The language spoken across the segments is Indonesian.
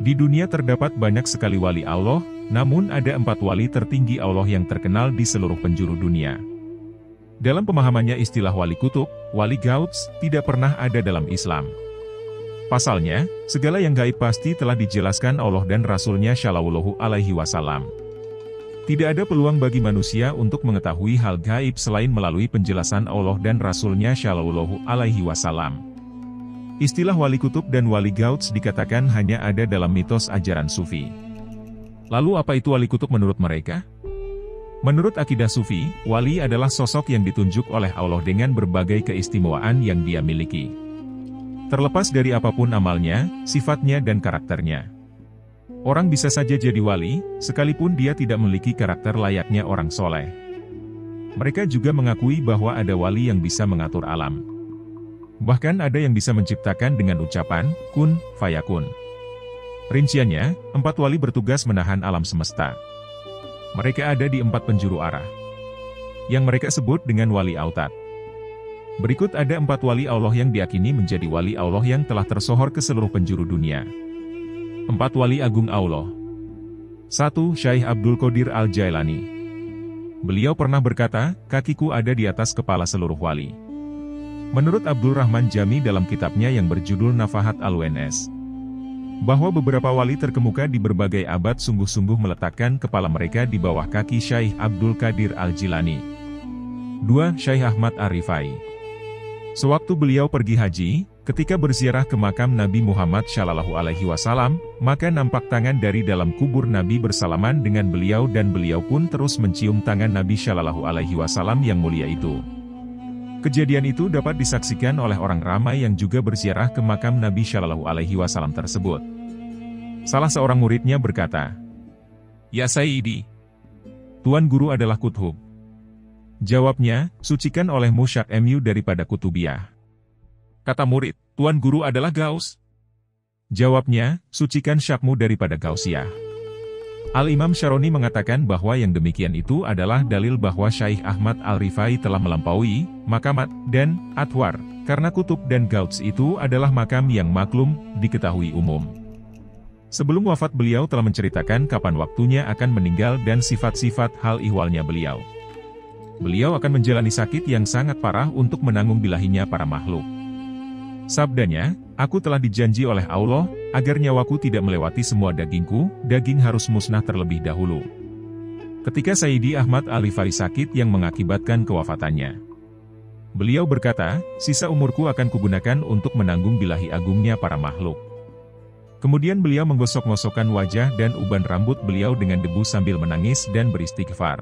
Di dunia terdapat banyak sekali wali Allah, namun ada 4 wali tertinggi Allah yang terkenal di seluruh penjuru dunia. Dalam pemahamannya istilah wali kutub, wali gauts, tidak pernah ada dalam Islam. Pasalnya, segala yang gaib pasti telah dijelaskan Allah dan Rasul-Nya Shallallahu Alaihi Wasallam. Tidak ada peluang bagi manusia untuk mengetahui hal gaib selain melalui penjelasan Allah dan Rasul-Nya Shallallahu Alaihi Wasallam. Istilah wali kutub dan wali gauts dikatakan hanya ada dalam mitos ajaran Sufi. Lalu apa itu wali kutub menurut mereka? Menurut akidah Sufi, wali adalah sosok yang ditunjuk oleh Allah dengan berbagai keistimewaan yang dia miliki. Terlepas dari apapun amalnya, sifatnya dan karakternya. Orang bisa saja jadi wali, sekalipun dia tidak memiliki karakter layaknya orang soleh. Mereka juga mengakui bahwa ada wali yang bisa mengatur alam. Bahkan ada yang bisa menciptakan dengan ucapan, kun, fayakun. Rinciannya, 4 wali bertugas menahan alam semesta. Mereka ada di 4 penjuru arah, yang mereka sebut dengan wali autad. Berikut ada 4 wali Allah yang diyakini menjadi wali Allah yang telah tersohor ke seluruh penjuru dunia. 4 wali agung Allah. 1. Syekh Abdul Qadir Al-Jailani. Beliau pernah berkata, kakiku ada di atas kepala seluruh wali. Menurut Abdul Rahman Jami dalam kitabnya yang berjudul Nafahat Al-UNS, bahwa beberapa wali terkemuka di berbagai abad sungguh-sungguh meletakkan kepala mereka di bawah kaki Syekh Abdul Qadir Al-Jilani. 2. Syekh Ahmad Ar-Rifai. Sewaktu beliau pergi haji, ketika berziarah ke makam Nabi Muhammad Shallallahu Alaihi Wasallam, maka nampak tangan dari dalam kubur Nabi bersalaman dengan beliau dan beliau pun terus mencium tangan Nabi Shallallahu Alaihi Wasallam yang mulia itu. Kejadian itu dapat disaksikan oleh orang ramai yang juga berziarah ke makam Nabi Shallallahu Alaihi Wasallam tersebut. Salah seorang muridnya berkata, "Ya Sayyidi, Tuan Guru adalah Kutub." Jawabnya, "Sucikan olehmu Syak Mu daripada Kutubiyah." Kata murid, "Tuan Guru adalah Gaus." Jawabnya, "Sucikan Syakmu daripada Gausiyah." Al-Imam Syaroni mengatakan bahwa yang demikian itu adalah dalil bahwa Syekh Ahmad Al-Rifai telah melampaui makamat dan atwar, karena kutub dan gauts itu adalah makam yang maklum, diketahui umum. Sebelum wafat beliau telah menceritakan kapan waktunya akan meninggal dan sifat-sifat hal ihwalnya beliau. Beliau akan menjalani sakit yang sangat parah untuk menanggung bilahinya para makhluk. Sabdanya, "Aku telah dijanji oleh Allah, agar nyawaku tidak melewati semua dagingku, daging harus musnah terlebih dahulu." Ketika Sayyidi Ahmad Al-Rifai sakit yang mengakibatkan kewafatannya, beliau berkata, "Sisa umurku akan kugunakan untuk menanggung bilahi agungnya para makhluk." Kemudian beliau menggosok-gosokkan wajah dan uban rambut beliau dengan debu sambil menangis dan beristighfar.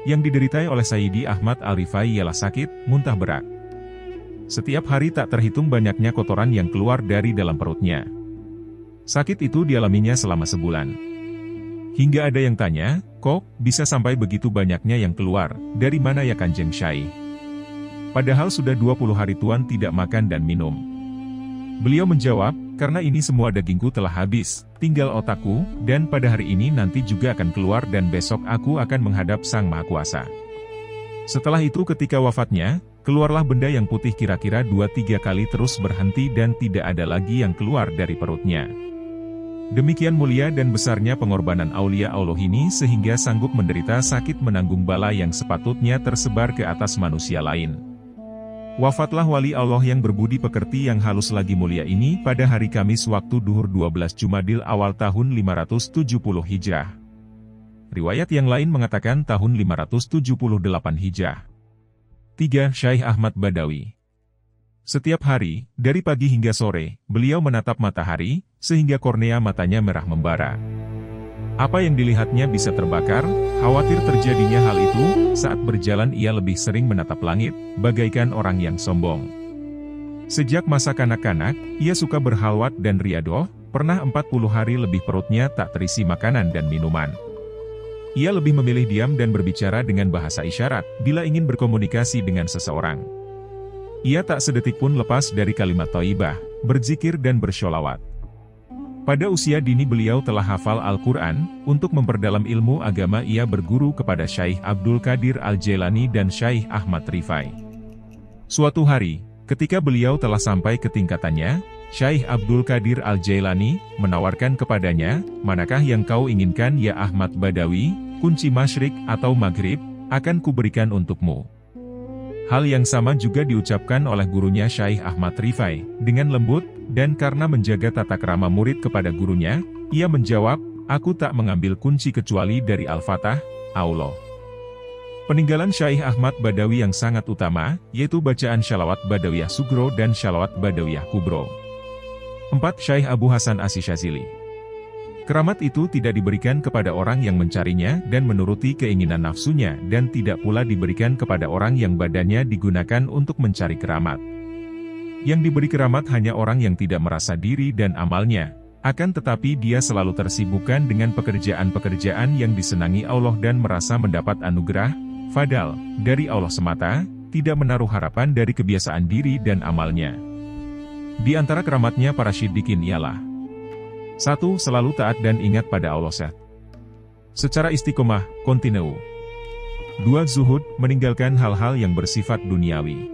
Yang dideritai oleh Sayyidi Ahmad Al-Rifai ialah sakit, muntah berat. Setiap hari tak terhitung banyaknya kotoran yang keluar dari dalam perutnya. Sakit itu dialaminya selama sebulan. Hingga ada yang tanya, "Kok bisa sampai begitu banyaknya yang keluar, dari mana ya Kanjeng Syekh? Padahal sudah 20 hari Tuan tidak makan dan minum." Beliau menjawab, "Karena ini semua dagingku telah habis, tinggal otakku, dan pada hari ini nanti juga akan keluar dan besok aku akan menghadap Sang Maha Kuasa." Setelah itu ketika wafatnya, keluarlah benda yang putih kira-kira 2-3 kali terus berhenti dan tidak ada lagi yang keluar dari perutnya. Demikian mulia dan besarnya pengorbanan aulia Allah ini sehingga sanggup menderita sakit menanggung bala yang sepatutnya tersebar ke atas manusia lain. Wafatlah wali Allah yang berbudi pekerti yang halus lagi mulia ini pada hari Kamis waktu duhur 12 Jumadil awal tahun 570 Hijrah. Riwayat yang lain mengatakan tahun 578 Hijrah. 3. Syekh Ahmad Badawi. Setiap hari, dari pagi hingga sore, beliau menatap matahari, sehingga kornea matanya merah membara. Apa yang dilihatnya bisa terbakar, khawatir terjadinya hal itu, saat berjalan ia lebih sering menatap langit, bagaikan orang yang sombong. Sejak masa kanak-kanak, ia suka berhalwat dan riadoh, pernah 40 hari lebih perutnya tak terisi makanan dan minuman. Ia lebih memilih diam dan berbicara dengan bahasa isyarat, bila ingin berkomunikasi dengan seseorang. Ia tak sedetik pun lepas dari kalimat thayyibah, berzikir dan bersholawat. Pada usia dini beliau telah hafal Al-Quran, untuk memperdalam ilmu agama ia berguru kepada Syekh Abdul Qadir Al-Jailani dan Syekh Ahmad Rifai. Suatu hari, ketika beliau telah sampai ke tingkatannya, Syaikh Abdul Qadir Al-Jailani, menawarkan kepadanya, "Manakah yang kau inginkan ya Ahmad Badawi, kunci Masyrik atau Maghrib, akan kuberikan untukmu." Hal yang sama juga diucapkan oleh gurunya Syaikh Ahmad Rifai, dengan lembut, dan karena menjaga tata krama murid kepada gurunya, ia menjawab, "Aku tak mengambil kunci kecuali dari Al-Fatah, Allah." Peninggalan Syaikh Ahmad Badawi yang sangat utama, yaitu bacaan Shalawat Badawiyah Sugro dan Shalawat Badawiyah Kubro. 4. Syaikh Abu Hasan Asy-Syadzili. Keramat itu tidak diberikan kepada orang yang mencarinya dan menuruti keinginan nafsunya, dan tidak pula diberikan kepada orang yang badannya digunakan untuk mencari keramat. Yang diberi keramat hanya orang yang tidak merasa diri dan amalnya, akan tetapi dia selalu tersibukkan dengan pekerjaan-pekerjaan yang disenangi Allah dan merasa mendapat anugerah, fadal, dari Allah semata, tidak menaruh harapan dari kebiasaan diri dan amalnya. Di antara keramatnya para syiddiqin ialah 1. Selalu taat dan ingat pada Allah secara istiqomah, kontinu. 2. Zuhud, meninggalkan hal-hal yang bersifat duniawi.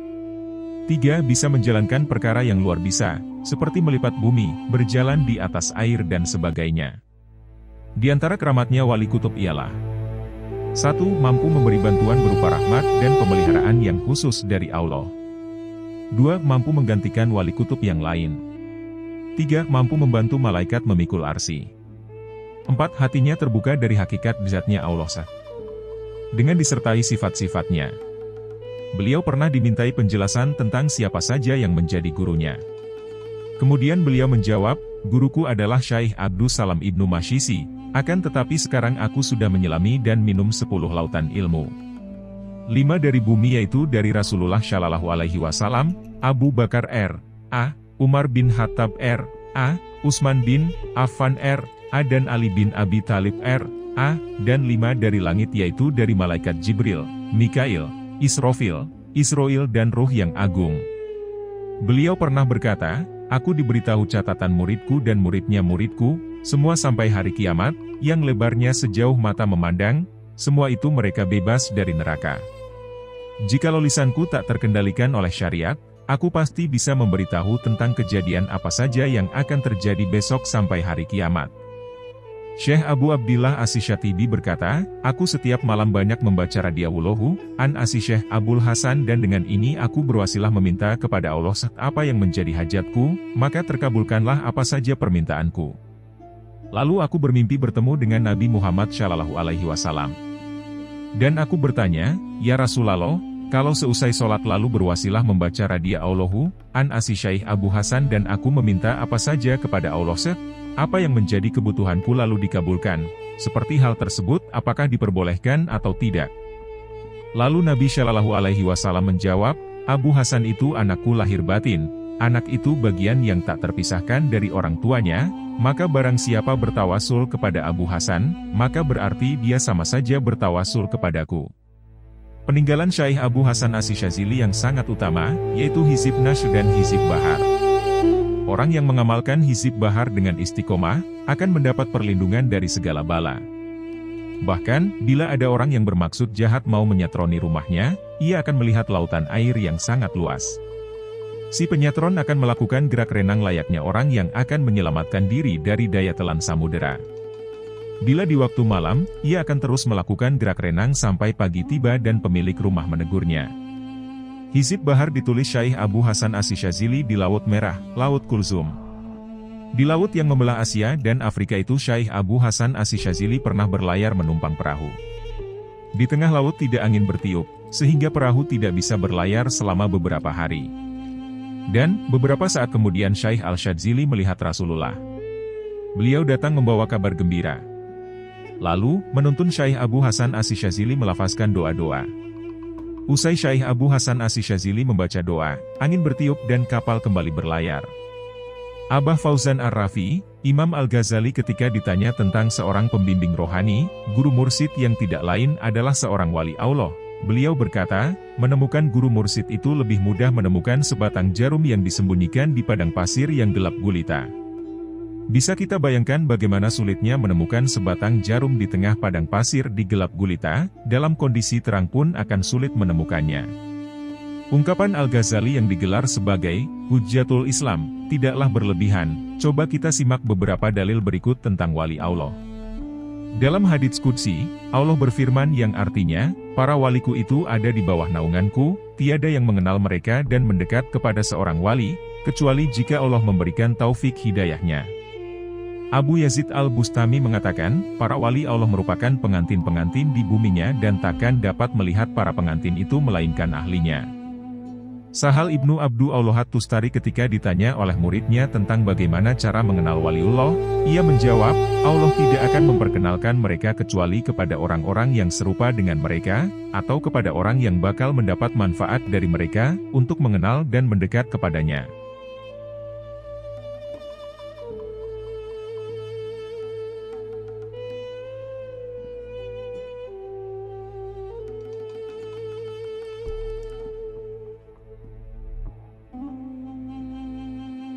3. Bisa menjalankan perkara yang luar biasa, seperti melipat bumi, berjalan di atas air dan sebagainya. Di antara keramatnya wali kutub ialah 1. Mampu memberi bantuan berupa rahmat dan pemeliharaan yang khusus dari Allah. 2. Mampu menggantikan wali kutub yang lain. 3. Mampu membantu malaikat memikul arsy. 4. Hatinya terbuka dari hakikat zatnya Allah dengan disertai sifat-sifatnya. Beliau pernah dimintai penjelasan tentang siapa saja yang menjadi gurunya. Kemudian beliau menjawab, "Guruku adalah Syaikh Abdus Salam Ibnu Masyisi, akan tetapi sekarang aku sudah menyelami dan minum 10 lautan ilmu. 5 dari bumi yaitu dari Rasulullah Shallallahu Alaihi Wasallam, Abu Bakar R.A., Umar bin Khattab R.A., Utsman bin Affan R.A. dan Ali bin Abi Thalib R.A., dan 5 dari langit yaitu dari malaikat Jibril, Mikail, Israfil, Israil dan Ruh yang agung." Beliau pernah berkata, "Aku diberitahu catatan muridku dan muridnya muridku, semua sampai hari kiamat, yang lebarnya sejauh mata memandang, semua itu mereka bebas dari neraka. Jikalau lisanku tak terkendalikan oleh syariat, aku pasti bisa memberitahu tentang kejadian apa saja yang akan terjadi besok sampai hari kiamat." Syekh Abu Abdillah Asy-Syatibi berkata, "Aku setiap malam banyak membaca Radiawulohu, an Asy-Syekh Abul Hasan dan dengan ini aku berwasilah meminta kepada Allah apa yang menjadi hajatku, maka terkabulkanlah apa saja permintaanku." Lalu aku bermimpi bertemu dengan Nabi Muhammad Shallallahu Alaihi Wasallam. Dan aku bertanya, "Ya Rasulullah, kalau seusai sholat lalu berwasilah membaca Radiawulohu, an Asy-Syekh Abu Hasan dan aku meminta apa saja kepada Allah apa yang menjadi kebutuhanku lalu dikabulkan, seperti hal tersebut apakah diperbolehkan atau tidak?" Lalu Nabi Shallallahu Alaihi Wasallam menjawab, "Abu Hasan itu anakku lahir batin, anak itu bagian yang tak terpisahkan dari orang tuanya, maka barang siapa bertawasul kepada Abu Hasan, maka berarti dia sama saja bertawasul kepadaku." Peninggalan Syaikh Abu Hasan Asy-Syadzili yang sangat utama, yaitu Hizib Nashr dan Hizib Bahar. Orang yang mengamalkan Hizib Bahar dengan istiqomah, akan mendapat perlindungan dari segala bala. Bahkan, bila ada orang yang bermaksud jahat mau menyatroni rumahnya, ia akan melihat lautan air yang sangat luas. Si penyatron akan melakukan gerak renang layaknya orang yang akan menyelamatkan diri dari daya telan samudera. Bila di waktu malam, ia akan terus melakukan gerak renang sampai pagi tiba dan pemilik rumah menegurnya. Hizib Bahar ditulis Syaikh Abu Hasan Asy-Syadzili di Laut Merah, Laut Kulzum. Di laut yang membelah Asia dan Afrika itu Syaikh Abu Hasan Asy-Syadzili pernah berlayar menumpang perahu. Di tengah laut tidak angin bertiup, sehingga perahu tidak bisa berlayar selama beberapa hari. Dan, beberapa saat kemudian Syaikh Al-Syadzili melihat Rasulullah. Beliau datang membawa kabar gembira. Lalu, menuntun Syaikh Abu Hasan Asy-Syadzili melafazkan doa-doa. Usai Syaikh Abu Hasan Asy-Syadzili membaca doa, angin bertiup dan kapal kembali berlayar. Abah Fauzan Ar-Rafi, Imam Al-Ghazali ketika ditanya tentang seorang pembimbing rohani, guru mursyid yang tidak lain adalah seorang wali Allah, beliau berkata, menemukan guru mursyid itu lebih mudah menemukan sebatang jarum yang disembunyikan di padang pasir yang gelap gulita. Bisa kita bayangkan bagaimana sulitnya menemukan sebatang jarum di tengah padang pasir di gelap gulita, dalam kondisi terang pun akan sulit menemukannya. Ungkapan Al-Ghazali yang digelar sebagai Hujjatul Islam tidaklah berlebihan. Coba kita simak beberapa dalil berikut tentang wali Allah. Dalam hadits qudsi, Allah berfirman yang artinya, para waliku itu ada di bawah naunganku, tiada yang mengenal mereka dan mendekat kepada seorang wali, kecuali jika Allah memberikan taufik hidayahnya. Abu Yazid Al-Bustami mengatakan, para wali Allah merupakan pengantin-pengantin di buminya dan takkan dapat melihat para pengantin itu melainkan ahlinya. Sahal Ibnu Abdu Allahat Tustari ketika ditanya oleh muridnya tentang bagaimana cara mengenal waliullah, ia menjawab, Allah tidak akan memperkenalkan mereka kecuali kepada orang-orang yang serupa dengan mereka, atau kepada orang yang bakal mendapat manfaat dari mereka, untuk mengenal dan mendekat kepadanya.